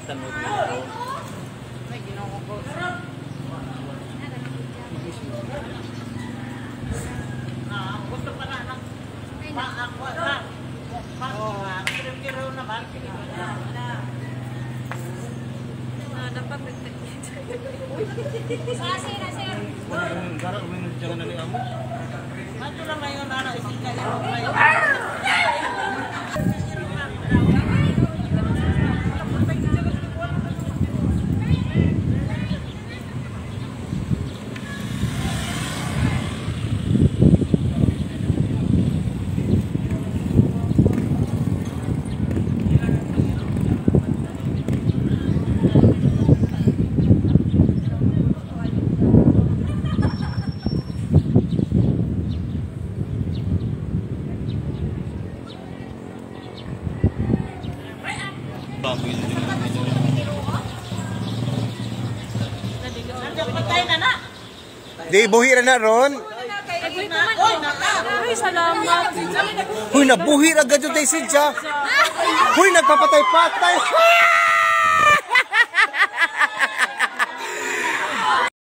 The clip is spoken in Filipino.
tanod nito. May ginawa ko. Gusto pa na ako na. Kiro naman. Dapat sir. Garang umin jangan nali amo. Mato lang ngayon na isika ito. Di buhi ra na ron. Ay, salamat. Huy, nabuhi ra gadyo tay sidya. Huy, nagpapatay-patay.